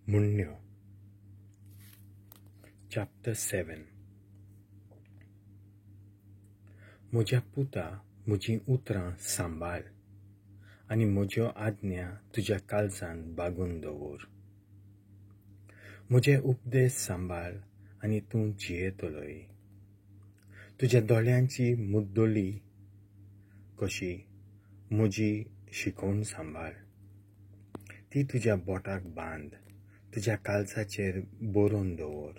मुन्यो chapter 7. म्हज्या पुता म्हजीं उतरां सांबाळ आनी म्हज्यो आज्ञा तुज्या काळजांत बागून दवर. म्हजे उपदेश सांबाळ आनी तूं जियेतलोय. तुज्या दोळ्यांची मुद्दोली कशी म्हजी शिकवण सांबाळ. ती तुज्या बोटाक बांद, तुज्या काळजाचेर बरोवन दवर.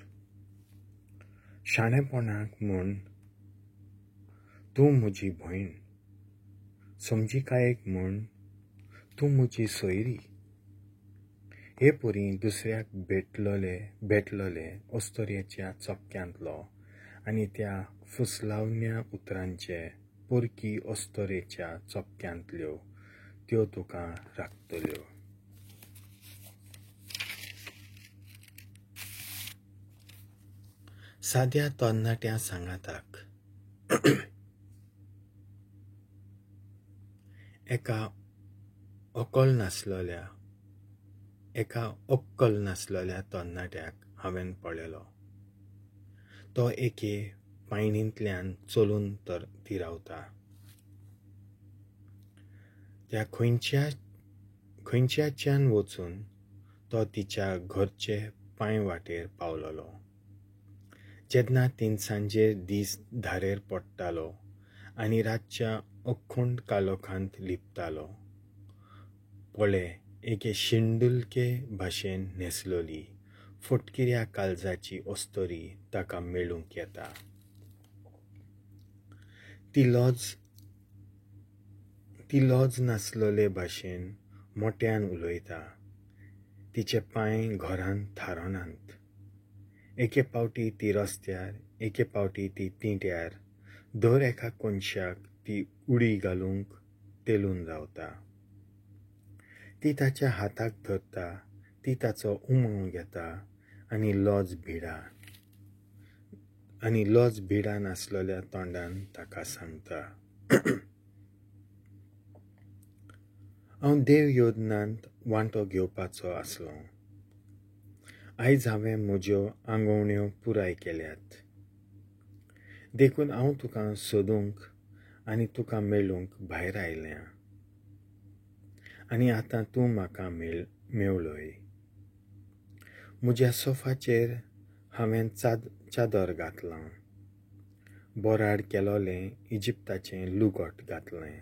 शाणेपणाक म्हूण तूं म्हजी भयण, समजिकायेक म्हूण तूं म्हजी सोयरी. हे परी दुसऱ्याक भेटलोले अस्तोरेच्या चपक्यांतलो आनी त्या फुसलावन्या उतरांचे परकी अस्तोरेच्या चपक्यांतल्यो त्यो तुका राखतल्यो. साद्या तरणाट्या सांगाताक एका अक्कल नासलोल्या तरणाट्याक हांवें पळयलो. तो एके पायणींतल्यान चलून तिरावता. त्या खंयच्याच्यान वचून तो तिच्या घरचे पांयवाटेर पावलोलो. जेन्ना तिनसांजेर दीस धारेर पडटालो आनी रातच्या अखंड कालोखांत लिपतालो, पळय एके शिंडुलके भाशेन न्हेसलोली फटकिऱ्या काळजाची अस्तोरी ताका मेळूंक येता. ती लॉज नासलोले भाशेन मोट्यान उलयता. तिचे पांय घरांत थारोनात. एके पावटी ती रस्त्यार, एके पावटी ती तिट्यार, दर एका कोनशाक ती उडी घालूंक तेलून रावता. ती ताच्या हाताक धरता, ती ताचो उमाव घेता आनी लॉज भिडा नासलोल्या तोंडान ताका सांगता. हांव देव योजनांत वांटो घेवपाचो आसलों. आयज हांवें म्हज्यो आंगवण्यो पुराय केल्यात. देखून हांव तुका सोदूंक आनी तुका मेळूंक भायर आयल्यां. आनी आतां तूं म्हाका मेवलोय. म्हज्या सोफाचेर हांवें चादर घातलां. बोराड केलोलें इजिप्ताचें लुगोट घातलें.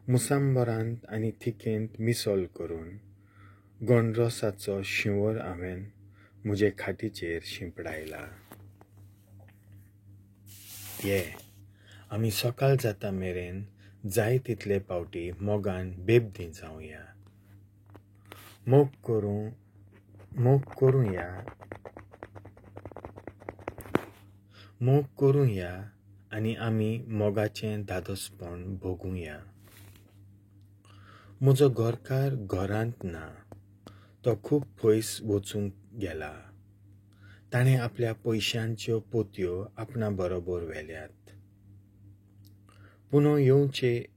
मुसांबरांत आनी थिकेंत मिसोल करून गणरोसाचो शिंवर हांवें म्हजे खाटीचेर शिंपडायला. आमी सकाळ जाता मेरेन जाय तितले पावटी मोगान बेबदी जावया. मोग करूया आनी आमी मोगाचें धादोसपण भोगुया. म्हजो घरकार घरांत ना. तो खूब पयस वचूंक गेला. ताणें आपल्या पयशांच्यो पोतयो आपणा बरोबर व्हेल्यात. पुनो येवचे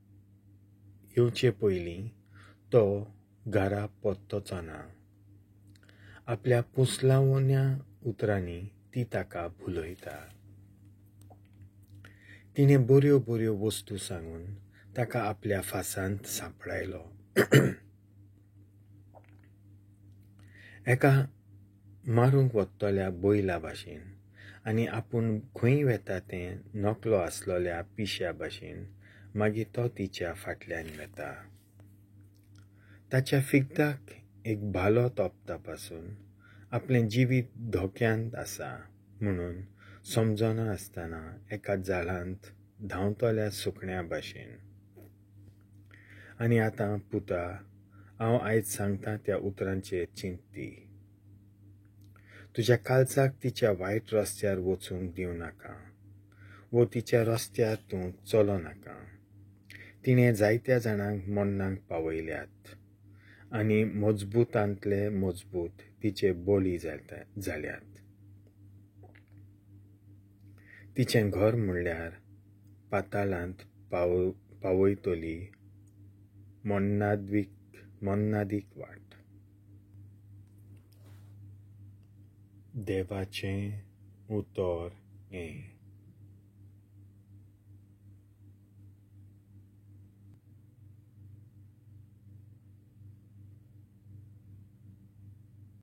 पयलीं तो घरा परतचो ना. आपल्या पुसलावन्या उतरांनी ती ताका भुलयता. तिणें बऱ्यो वस्तू सांगून ताका आपल्या फासांत सांपडायलो. एका मारूंक वतल्या बैला भाशेन आनी आपूण खंय वेता तें नकलो आसलोल्या पिश्या भाशेन मागीर तो तिच्या फाटल्यान वेता. ताच्या फिगदाक एक भालो तोपता पासून आपलें जिवीत धोक्यांत आसा म्हणून समजना आसतना एका जाळांत धांवतल्या सुकण्या भाशेन. आनी आतां पुता, हांव आयज सांगता त्या उतरांचेर चिंत्ती. तुज्या काळजाक तिच्या वायट रस्त्यार वचूंक दिवं नाका. वो तिच्या रस्त्यार तूं चलो नाका. तिणें जायत्या जाणांक मरणाक पावयल्यात आनी मजबूतांतले मजबूत तिचे बळी जाल्यात. तिचें घर म्हणल्यार पाताळांत पावयतली मोन्नादीक वाट. देवाचें उतर हें